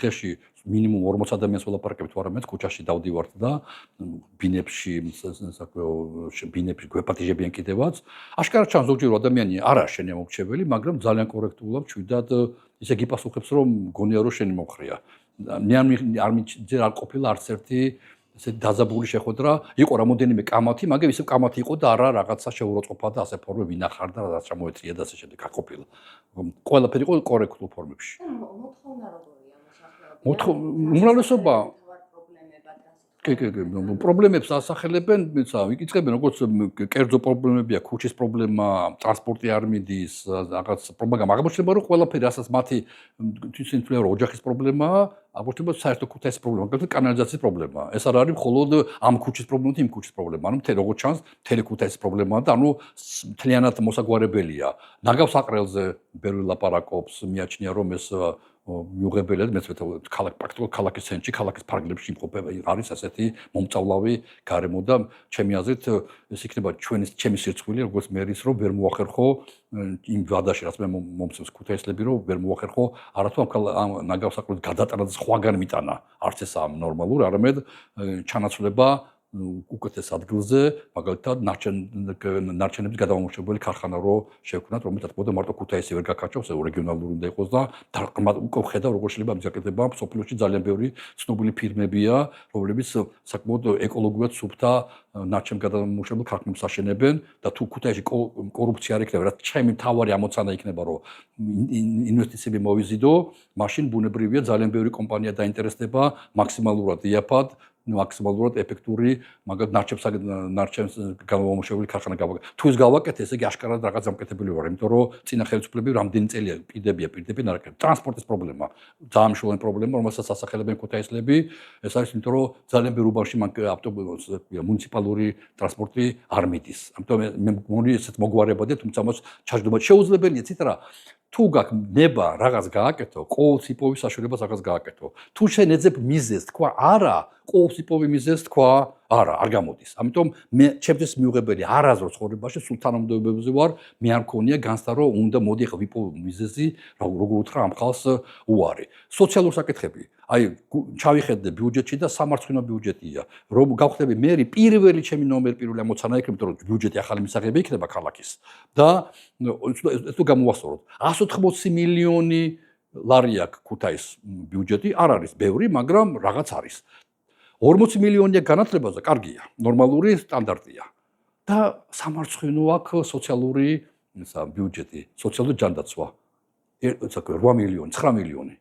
დღეში მინიმუმ 40 ადამიანს ველაპარაკებ თუ არა მეც ქუჩაში დავდივართ და ბინებში ბინებში გვეპატიჟებიან კიდევაც. აშკარად ჩანს ზოგჯერ ადამიანი არა შენია მომრჩეველი, მაგრამ ძალიან კორექტულად ჩვიდად ისე გიპასუხებს რომ გონია რომ შენი მომხრია. მე არ ყოფილა არც ერთი ესე დაზაბული შეხვედრა, იყო რამოდენიმე კამათი, მაგრამ ისევ კამათი იყო და არა რაღაცა შეუროწყყოფა და ასე ფორმები ვინახარ და რაღაც ჩამოეთრია და ასე შემდეგ არ ყოფილა. ყველაფერი იყო კორექტულ ფორმებში. მოთხოვნა როგორია მოსახლეობის? უმრავლესობა პრობლემებს ასახელებენ, იკითხებენ როგორც კერძო პრობლემებია, ქუჩის პრობლემა, ტრანსპორტი არ მიდის, რაღაც პრობლემა, აღმოჩნდება რომ ყველაფერი რასაც მათი თვითონ თვლიან რომ ოჯახის პრობლემაა, აღმოჩნდება საერთო ქუთაისის პრობლემა, განსაკუთრებით კანალიზაციის პრობლემაა. ეს არ არის მხოლოდ ამ ქუჩის პრობლემა და იმ ქუჩის პრობლემა, ანუ როგორც ჩანს, მთელი ქუთაისის პრობლემაა და ანუ მთლიანად მოსაგვარებელია. ნაგავს აყრელზე ბევრი ლაპარაკობს, მიაჩნია რომ ეს მიუღებელია მეც პრაქტიკულად ქალაქის ცენტრში, ქალაქის ფარგლებში იმყოფება არის ასეთი მომწავლავი გარემო და ჩემი აზრით ეს იქნება ჩემი სირცხვილი როგორც მერის რომ ვერ მოახერხო იმ ვადაში რაც მე მომწევს ქუთაისლები რომ ვერ მოახერხო არათუ ამ ნაგავს აყრელზე გადატანა სხვაგან მიტანა არც ეს ნორმალური არამედ ჩანაცვლება უკეთეს ადგილზე, მაგალითად ნარჩენების გადამამუშავებელი ქარხანა რო შევქმნათ, რომელსაც მოდა მარტო ქუთაისი ვერ გაკაჭავს, რეგიონალური უნდა იყოს და უკვე ხედავ როგორ შეიძლება ამის გაკეთება, სოფლიოში ძალიან ბევრი ცნობილი ფირმებია, რომლებიც საკმაოდ ეკოლოგიურად სუფთა ნარჩენ გადამამუშავებელ ქარხნებს აშენებენ და თუ ქუთაისში კორუფცია არ იქნება, რაც ჩემი მთავარი ამოცანა იქნება, რომ ინვესტიციები მოვიზიდო, მაშინ ბუნებრივია ძალიან ბევრი კომპანია დაინტერესდება მაქსიმალურად იაფად მაქსიმალურად ეფექტური, მაგრამ ნარჩენს გამომუშავებელი ქარხანა გავაკეთე. თუ ის გავაკეთე, ესე იგი აშკარად რაღაც დამკეთებელი ვარ, იმიტომ რომ წინა ხელისუფლები რამდენი წელია პირდებიან არ აკეთებენ. ტრანსპორტის პრობლემა, ძალიან მნიშვნელოვანი პრობლემა, რომელსაც ასახელებენ ქუთაისლები, ეს არის იმიტომ რომ ძალიან ბევრ უბანში მუნიციპალური ტრანსპორტი არ მიდის. ამიტომ მე მგონი ესეთ მოგვარებადია, თუმცა მას ჩაჯდობა შეუძლებელია, ციტა თუ გაგნება რაღაც გააკეთო, ყოველწლიოვი საშუალებას რაღაც გააკეთო. თუ შენ ეძებ მიზეზს, თქვა არა, ყოველწლიოვი მიზეზს თქვა არა, არ გამოდის. ამიტომ მე ჩემთვის მიუღებელი არაზრ ცხოვრებაში სულ თანამდებობებზე ვარ, მე არ მქონია განცდა რომ უნდა მოდი ახლა ვიპოვო მიზეზი, როგორ უთხრა ამ ხალხს უარი. სოციალური საკითხები. აი, ჩავიხედე ბიუჯეტში და სამარცხინო ბიუჯეტია. რომ გავხდები მე პირველი ჩემი პირველი ამოცანა იქნება, რომ ბიუჯეტი ახალი მისაღები იქნება ქალაქის. და ეს თუ გამოვასწოროთ, 180 მილიონი ლარი აქვს ქუთაის ბიუჯეტი, არ არის ბევრი, მაგრამ რაღაც არის. 40 მილიონია განათლებაზე, კარგია, ნორმალური სტანდარტია. და სამარცხინო აქვს სოციალური ბიუჯეტი, სოციალური ჯანდაცვა. 8 მილიონი, 9 მილიონი.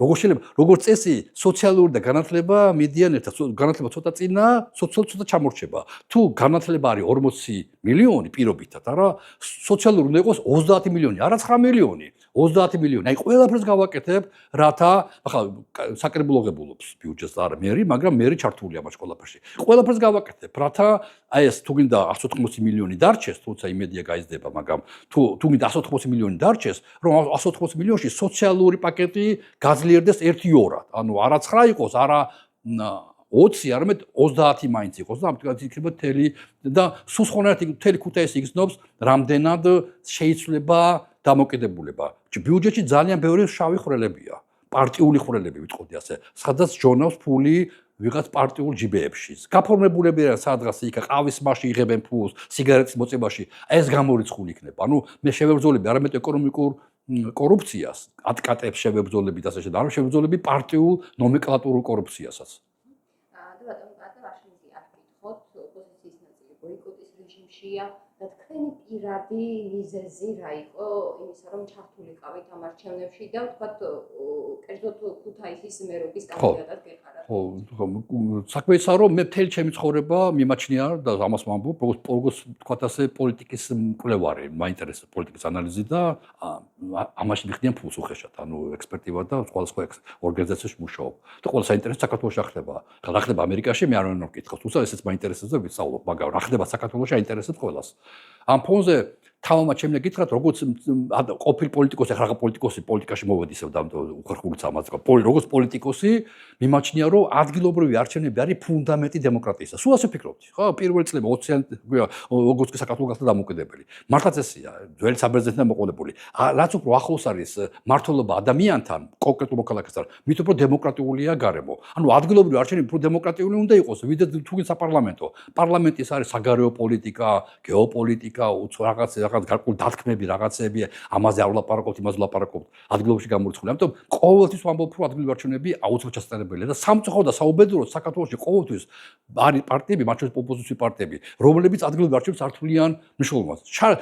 როგორ შეიძლება, როგორც წესი, სოციალური და განათლება მიდიან ერთად, განათლება ცოტა წინა, ცოტა ჩამორჩება. თუ განათლება არის 40 მილიონი პირობითად, არა, სოციალური უნდა იყოს 30 მილიონი, არა 9 მილიონი, 30 მილიონი. აი ყველაფერს გავაკეთებ, რათა, ახლა საკრებულოღებულობს ბიუჯეტს არა მერი, მაგრამ მერი ჩართულია ამ ყველაფერში. ყველაფერს გავაკეთებ, რათა აი ეს თუ გინდა 180 მილიონი დარჩეს, თუმცა იმედია გაიზრდება, მაგრამ თუ გინდა 180 მილიონი დარჩეს, რომ 180 მილიონში სოციალური პაკეტი გაძლიერდეს 1-2-რად. ანუ არა 9 იყოს, არა 20, არამედ 30 მაინც იყოს და ამიტომ იქნება მთელი და სულ სხვანაირად მთელი ქუთაისი იგრძნობს, რამდენად შეიძლება დამოკიდებულება. ბიუჯეტში ძალიან ბევრი შავი ხვრელებია, პარტიული ხვრელები ვიტყოდი ასე. სადაც ჯონავს ფული ვიღაც პარტიულ ჯიბეებში. გაფორმებულებია სადღაც იქ ყავის მასში იღებენ ფულს, სიგარეტის მოწებაში. ეს გამორიცხული იქნება. ანუ მე შევებრძოლები არამედ ეკონომიკურ კორუფციას, ატკატებს შევებრძოლები და ასე შემდეგ, არ შევებრძოლები პარტიულ ნომენკლატურულ კორუფციასაც. ბოიკოტის რეჟიმშია და თქვენი პირადი მიზეზი რა იყო იმისა რომ ჩართულიყავით ამ არჩევნებში და ვთქვათ კერძოდ ქუთაისის მერობის კანდიდატად გეყარათ. ხო, საქმე ისაა რომ მე მთელი ჩემი ცხოვრება მიმაჩნია და ამას ვამბობ, როგორც ვთქვათ ასე პოლიტიკის მკვლევარი, მაინტერესებს პოლიტიკის ანალიზი და ამაში მიხდიან ფულს უხეშად, ანუ ექსპერტივა და სხვადასხვა ორგანიზაციაში მუშაობ. და ყველა საინტერესო საქართველოში რა ხდება. რა ხდება ამერიკაში მე არ ვინმე მკითხავს, თუმცა ესეც მაინტერესებს და ვისაუბრებ, მაგრამ რა ხდება საქართველოში აინტერესებს ყველას. ამ ფონზე თავმა ჩემ გითხრათ როგორც ყოფილ პოლიტიკოსი ახლა პოლიტიკოსი პოლიტიკაში მოვედი ისევ და უხერხულიც ამას როგორც პოლიტიკოსი მიმაჩნია რომ ადგილობრივი არჩევნები არის ფუნდამენტი დემოკრატიისა. სულ ასე ვფიქრობდი. ხო, პირველი წლები 20-იან როგორც კი საქართველოს გახდა დამოუკიდებელი. მართლაც ესეა, ძველი საბერძნეთიდან მოყოლებული. რაც უფრო ახლოს არის მართლობა ადამიანთან, კონკრეტულ მოქალაქესთან, მით უფრო დემოკრატიულია გარემო. ანუ ადგილობრივი არჩევნები უფრო დემოკრატიული უნდა იყოს, ვიდრე თუნდაც საპარლამენტო. პარლამენტის არის საგარეო პოლიტიკა, გეოპოლიტიკა, რაღაც გარკვეული დათქმები, რაღაცები, ამაზე არ ვლაპარაკობთ, იმაზე ვლაპარაკობთ, ადგილობრივში გამორიცხული. ამიტომ ყოველთვის ვამბობ, რომ ადგილობრივი არჩევნები აუცილებლად ჩასწარებელია და სამწუხაროდ და საუბედუროდ საქართველოში ყოველთვის არის პარტიები, მათ შორის ოპოზიციური პარტიები, რომლებიც ადგილობრივ არჩევნებს არ თვლიან მნიშვნელობას.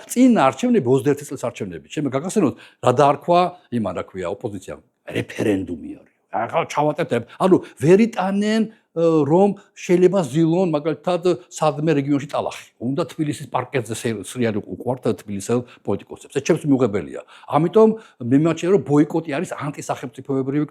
წინა არჩევნები 21 წლის არჩევნები. ჩემი გაგახსენოთ, რა დაარქვა იმან, რა ქვია, ოპოზიციამ, რეფერენდუმი არის. ახლა ჩავატებთ, ანუ ვერ იტანენ რომ შეიძლება ზილონ მაგალითად სადმე რეგიონში ტალახი. უნდა თბილისის პარკეტზე სრიალი უყვართ თბილისელ პოლიტიკოსებს. ეს ჩემს მიუღებელია. ამიტომ მიმაჩნია რომ ბოიკოტი არის ანტისახელმწიფოებრივი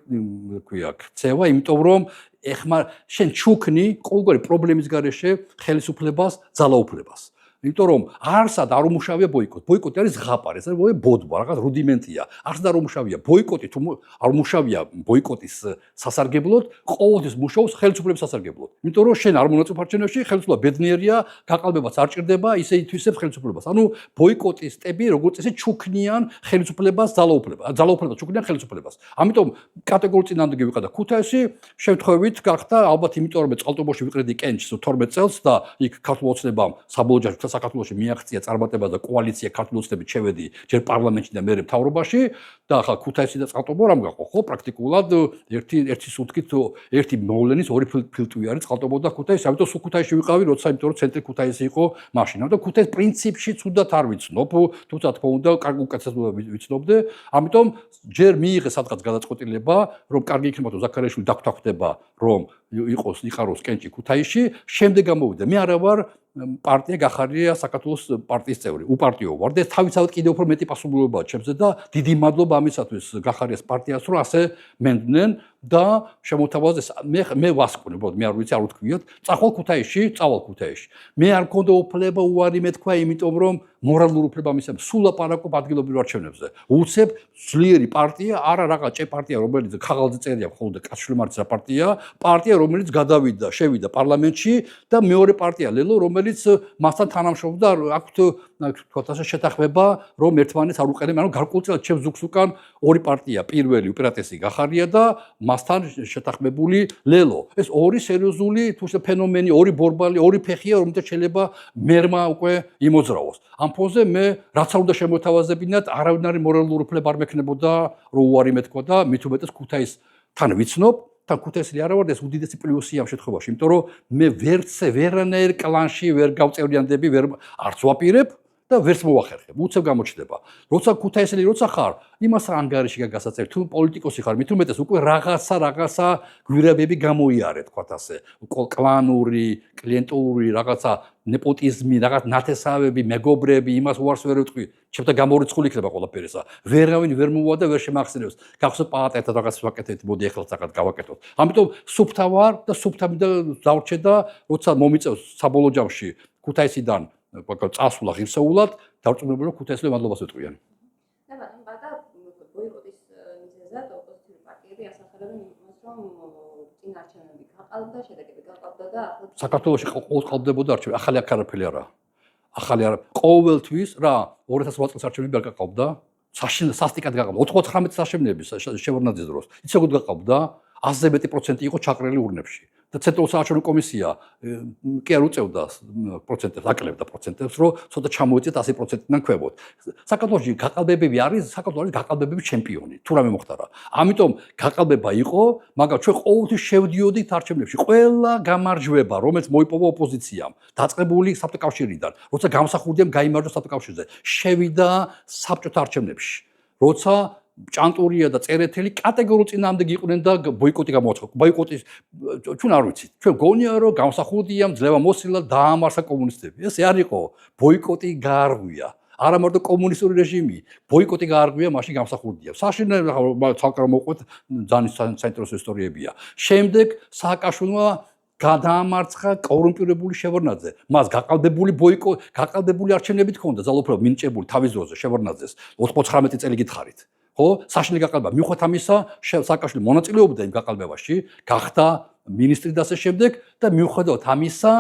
ქვია ქცევა, იმიტომ რომ ეხმა შენ ჩუქნი ყოველგვარი პრობლემის გარეშე ხელისუფლებას, ძალაუფლებას. იმიტომ რომ არსად არ უმუშავია ბოიკოტი. ბოიკოტი არის ზღაპარი, ეს არის ბოდბა, რაღაც რუდიმენტია. არსად არ უმუშავია ბოიკოტი, თუ არ უმუშავია ბოიკოტის სასარგებლოდ, ყოველთვის მუშაობს ხელისუფლების სასარგებლოდ. იმიტომ რომ შენ არ მონაწილეობ არჩევნებში, ხელისუფლება ბედნიერია, გაყალბებაც არ ჭირდება, ისე ითვისებს ხელისუფლებას. ანუ ბოიკოტისტები როგორც წესი ჩუქნიან ხელისუფლებას, ძალაუფლებას ჩუქნიან ხელისუფლებას. ამიტომ კატეგორიული წინააღმდეგი ვიყავდა ქუთაისში, შემთხვევით გახდა ალბათ იმიტომ რომ წყალტუბოში ვიყრედი კენჭს 12 წელს და იქ ქართულ ოცნებამ საბოლოო საქართველოში მიაღწია წარმატება და კოალიცია ქართული ოცნებით შევედი ჯერ პარლამენტში და მერე მთავრობაში და ახლა ქუთაისი და წყალტუბო რამ გაყო ხო პრაქტიკულად ერთი სუნთქით ერთი მოვლენის ორი ფილტვი არის წყალტუბო და ქუთაისი ამიტომ სულ ქუთაისში ვიყავი როცა იმიტომ რომ ცენტრი ქუთაისი იყო მაშინ ამიტომ ქუთაის პრინციპში ცუდად არ ვიცნობ თუმცა თქო უნდა კარგი უკეთესად ვიცნობდე ამიტომ ჯერ მიიღე სადღაც გადაწყვეტილება რომ კარგი იქნება თუ ზაქარიაშვილი დაგთვალდება რომ იყაროს კენჭი ქუთაისში შემდეგ გამოვიდა მე არა ვარ პარტია გახარია საქართველოს პარტიის წევრი უპარტიო ვარ და თავისთავად კიდევ უფრო მეტი პასუხისმგებლობაა ჩემზე და დიდი მადლობა ამისათვის გახარიას პარტიას რომ ასე მენდნენ და შემოთავაზეს მე ვასკვნე მე არ ვიცი არ ვთქვიოთ წავალ ქუთაისში მე არ მქონდა უფლება უარი მეთქვა იმიტომ რომ მორალური უფლება მისცემ სულ ლაპარაკობ ადგილობრივ არჩევნებზე უცებ ძლიერი პარტია არა რაღაც ჭე პარტია რომელიც ხაღალზე წერია ხოლმე კაცშვილმარცის პარტია რომელიც შევიდა პარლამენტში და მეორე პარტია ლელო რომელიც მასთან თანამშრომლობდა აქვთ თქვათ ასე შეთანხმება რომ ერთმანეთს არ უყენებენ ანუ გარკვეულწილად ჩემს ზუგს უკან ორი პარტია პირველი უპირატესი გახარია და მასთან შეთანხმებული ლელო ეს ორი სერიოზული თუს ფენომენი ორი ბორბალი ორი ფეხია რომელთა შეიძლება მერმა უკვე იმოძრავოს ამ ფონზე მე რაც არ უნდა შემოთავაზებინათ არავინარი მორალური უფლება არ მექნებოდა რომ უარი მეთქვა და მით უმეტეს ქუთაისთან ვიცნობ თან ქუთაისელი არა ვარ და ეს უდიდესი პლუსია ამ შემთხვევაში იმიტომ რომ მე ვერანაირ კლანში ვერ გავწევრიანდები ვერ არც ვაპირებ და ვერც მოვახერხებ უცებ გამოჩნდება როცა ქუთაისელი ხარ იმას რა ანგარიში გაგასაწევ თუ პოლიტიკოსი ხარ მით უმეტეს უკვე რაღაცა გვირაბები გამოიარე თქვათ ასე კლანური კლიენტური რაღაცა ნეპოტიზმი რაღაც ნათესავები მეგობრები იმას უარს ვერ ვიტყვი ჩემთან გამორიცხული იქნება ყველაფერისა ვერავინ ვერ მოვა და ვერ შემახსენებს გახსოვს პაატერთან რაღაც ვაკეთეთ მოდი ახლა რაღაც გავაკეთოთ ამიტომ სუფთა ვარ და სუფთამდე დავრჩე და როცა მომიწევს საბოლოო ჯამში ქუთაისიდან წასვლა ღირსეულად დარწმუნებული ქუთაისელი მადლობას ვეტყვიან. და ბატონო ბოიკოტის მიზეზად ოპოზიციური პარტიები ასახელებენ იმას რომ წინ არჩევნები გაყალბდა შედეგები გაყალბდა და ახლა საქართველოში ყალბდებოდა არჩევნები ახალი აქ არაფერი არა. ახალი არა ყოველთვის რა 2008 წელს არჩევნები არ გაყალბდა სასტიკად გაყალბდა 99 წელს არჩევნები შევარდნაძის დროს იცი როგორ გაყალბდა 100-ზე მეტი პროცენტი იყო ჩაკრელი ურნებში. და ცენტრალური საარჩევნო კომისია კი არ უწევდა პროცენტებს, აკლებდა პროცენტებს, რომ ცოტა ჩამოეწიათ 100%-დან ქვემოთ. საქართველოში გაყალბებები არის, საქართველოს გაყალბებების ჩემპიონი, თუ რამე მოხდარა. ამიტომ გაყალბება იყო, მაგრამ ჩვენ ყოველთვის შევდიოდით არჩევნებში. ყველა გამარჯვება, რომელიც მოიპოვა ოპოზიციამ, დაწყებული საბჭოთა კავშირიდან, როცა გამსახურდიამ გაიმარჯვა საბჭოთა კავშირზე, შევიდა საბჭოთა არჩევნებში. როცა ჭანტურია და წერეთელი კატეგორიულ წინააღმდეგი იყვნენ და ბოიკოტი გამოაცხადა. ბოიკოტის ჩვენ არ ვიცით. ჩვენ გონია რომ გამსახურდიამ ძლევა მოსილა დაამარცხა კომუნისტები. ეს არ იყო ბოიკოტი გაარღვია. არა მარტო კომუნისტური რეჟიმი, ბოიკოტი გაარღვია მაშინ გამსახურდიამ. საშინელი ცალკე რომ მოყვეთ ძალიან საინტერესო ისტორიებია. შემდეგ სააკაშვილმა გადაამარცხა კორუმპირებული შევარდნაძე. მას გაყალბებული არჩევნებით ჰქონდა ძალაუფლება მინიჭებული თავის დროზე შევარდნაძეს 99 წელი გითხარით. ხო, საშინელი გაყალბება. მიუხედავად ამისა, სააკაშვილი მონაწილეობდა იმ გაყალბებაში, გახდა მინისტრი და ასე შემდეგ და მიუხედავად ამისა,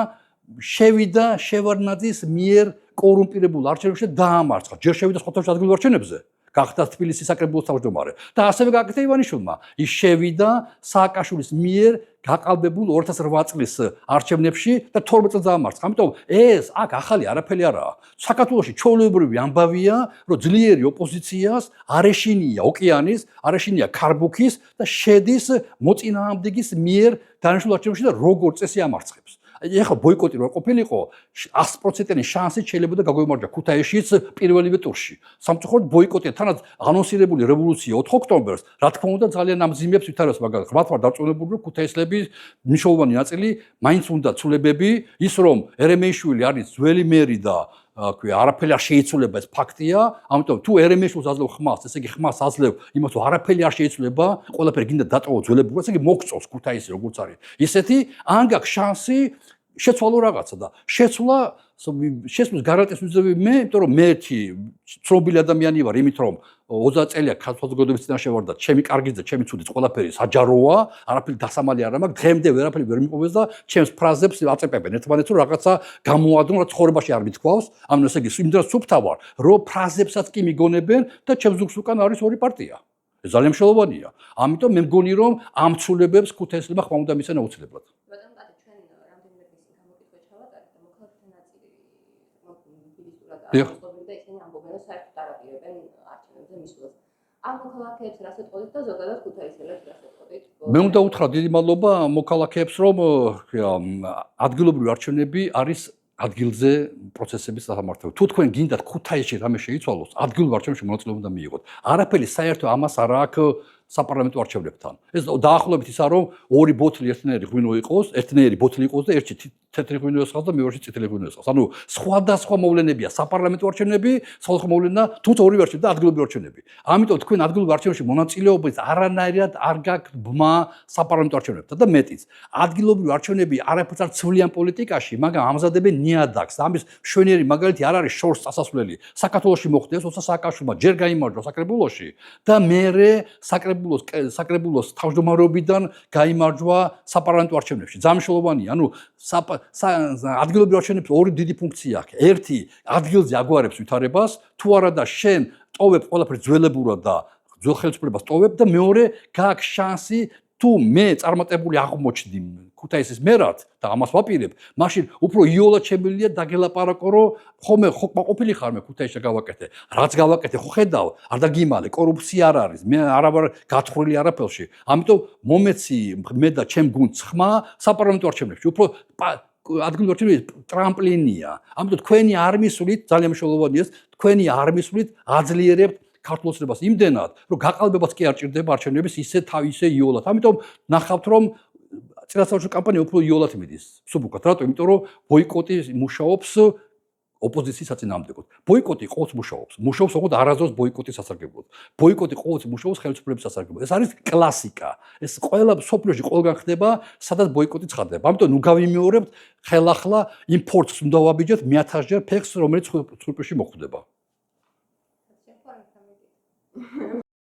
შევიდა შევარდნაძის მიერ კორუმპირებულ არჩევნებში და დაამარცხა. ჯერ შევიდა სხვადასხვა ადგილობრივ არჩევნებზე. გახდა თბილისის საკრებულოს თავმჯდომარე და ასევე გაკეთა ივანიშვილმა. ის შევიდა სააკაშვილის მიერ გაყალბებულ 2008 წლის არჩევნებში და 12 წელს დაამარცხა. ამიტომ ეს აქ ახალი არაფერი არაა. საქართველოში ჩვეულებრივი ამბავია, რომ ძლიერი ოპოზიციას არ ეშინია ოკეანის, არ ეშინია ქარბუქის და შედის მოწინააღმდეგის მიერ დანიშნულ არჩევნებში და როგორ წესი ამარცხებს. ეხლა ბოიკოტი რო ყოფილიყო 100%-იანი შანსით შეიძლება გაგვიმარჯვა ქუთაისშიც პირველივე ტურში. სამწუხაროდ ბოიკოტია თანაც ანონსირებული რევოლუცია 4 ოქტომბერს, რა თქმა უნდა ძალიან ამძიმებს ვითარებას, მაგრამ ღმრთ ვარ დარწმუნებული, რომ ქუთაისლების მნიშვნელოვანი ნაწილი მაინც უნდა ცულებები, ის რომ ერემეიშვილი არის ძველი მერი და არაფერი არ შეიცვლება ეს ფაქტია, ამიტომ თუ ერემეიშვილს აძლევ ხმას, ესე იგი ხმას აძლევ იმას, რომ არაფერი არ შეიცვლება, ყველაფერი გინდა დატოვო ძველებურად, ესე იგი მოგწოვს ქუთაისი როგორც არის. ისეთი ან გაქვს შანსი შეცვალო რაღაცა და შეცვლის გარანტიის მიზნები მე, იმიტომ რომ მე ერთი ცნობილი ადამიანი ვარ, იმით რომ 30 წელია საზოგადოების წინაშე ვარ და ჩემი კარგიც და ჩემი ცუდიც ყველაფერი საჯაროა, არაფერი დასამალი არ მაქვს, დღემდე ვერაფერი ვერ მიპოვეს და ჩემს ფრაზებს აწეპებენ ერთმანეთს, რომ რაღაცა გამოადონ, რა ცხოვრებაში არ მithქვავს. ანუ ესე იგი იმდროს სუფთა ვარ, რომ ფრაზებსაც კი მიგონებენ და ჩემს ზურგს უკან არის ორი პარტია. ეს ძალიან მნიშვნელოვანია. ამიტომ მე მგონი რომ ამ ცულებებს ქუთაისლებმა ხმა უნდა მისცენ აუცილებლად. და ისინი ამბობენ, რომ საერთოდ არ აპირებენ არჩევნებზე მისვლას. ამ მოქალაქეებს რას ეტყოდით და ზოგადად ქუთაისელებს რას ეტყოდით? მე უნდა უთხრა დიდი მადლობა მოქალაქეებს, რომ ადგილობრივი არჩევნები არის ადგილზე პროცესების სამართლებრივი. თუ თქვენ გინდათ ქუთაისში რამე შეიცვალოს, ადგილობრივ არჩევნებში მონაწილეობა უნდა მიიღოთ. არაფერი საერთო ამას არ აქვს საპარლამენტო არჩევნებთან. ეს დაახლოებით ისაა, რომ ორი ბოთლი ერთნაირი ღვინო იყოს, ერთნაირი ბოთლი იყოს და ერთი თეთრი ღვინო ეცხავს და მეორეში წითელი ღვინო ეცხავს. ანუ სხვადასხვა მოვლენებია საპარლამენტო არჩევნები, სხვადასხვა მოვლენა, თუმცა ორივე არჩევნები და ადგილობრივი არჩევნები. ამიტომ თქვენ ადგილობრივ არჩევნებში მონაწილეობის არანაირად არ გაქვთ ბმა საპარლამენტო არჩევნებთან და მეტიც. ადგილობრივი არჩევნები არაფერს არ ცვლიან პოლიტიკაში, მაგრამ ამზადებენ ნიადაგს. ამის მშვენიერი მაგალითი არ არის შორს წასასვლელი. საქართველოში მოხდეს, როცა სააკაშვილმა ჯერ გაიმარჯვა საკრებულოში და მერე საკრებულოს თავმჯდომარეობიდან გაიმარჯვა საპარლამენტო არჩევნებში. ძალიან მნიშვნელოვანია, ანუ ადგილობრივ არჩევნებში ორი დიდი ფუნქცია აქვს. ერთი ადგილზე აგვარებს ვითარებას, თუ არა და შენ ტოვებ ყველაფერს ძველებურად და ძველ ხელისუფლებას ტოვებ და მეორე გაქვს შანსი თუ მე წარმატებული აღმოჩნდი ქუთაისის მერად და ამას ვაპირებ, მაშინ უფრო იოლად შემიძლია დაგელაპარაკო, რომ ხომ ყოფილი ხარ მე ქუთაისში გავაკეთე. რაც გავაკეთე, ხო ხედავ, არ დაგიმალე, კორუფცია არ არის, მე არა ვარ გათხრილი არაფერში. ამიტომ მომეცი მე და ჩემ გუნდს ხმა საპარლამენტო არჩევნებში. უფრო ადგილობრივ არჩევნებში ტრამპლინია. ამიტომ თქვენი არ მისვლით, ძალიან მნიშვნელოვანია ეს, თქვენი არ მისვლით აძლიერებთ ქართულ ოცნებას იმდენად, რომ გაყალბებაც კი არ ჭირდება არჩევნების ისე თავისე იოლად. ამიტომ ნახავთ, რომ წინასაარჩევნო კამპანია უფრო იოლად მიდის. სუბუქად, რატო? იმიტომ რომ ბოიკოტი მუშაობს ოპოზიციის საწინააღმდეგოდ. ბოიკოტი ყოველთვის მუშაობს. მუშაობს ოღონდ არასდროს ბოიკოტის სასარგებლოდ. ბოიკოტი ყოველთვის მუშაობს ხელისუფლების სასარგებლოდ. ეს არის კლასიკა. ეს ყველა სოფლიოში ყველგან ხდება, სადაც ბოიკოტი ცხადდება. ამიტომ ნუ გავიმეორებთ, ხელახლა იმ ფორცს უნდა ვაბიჯეთ 1000-ჯერ ფეხს, რომელიც სოფლიოში მოხვდება.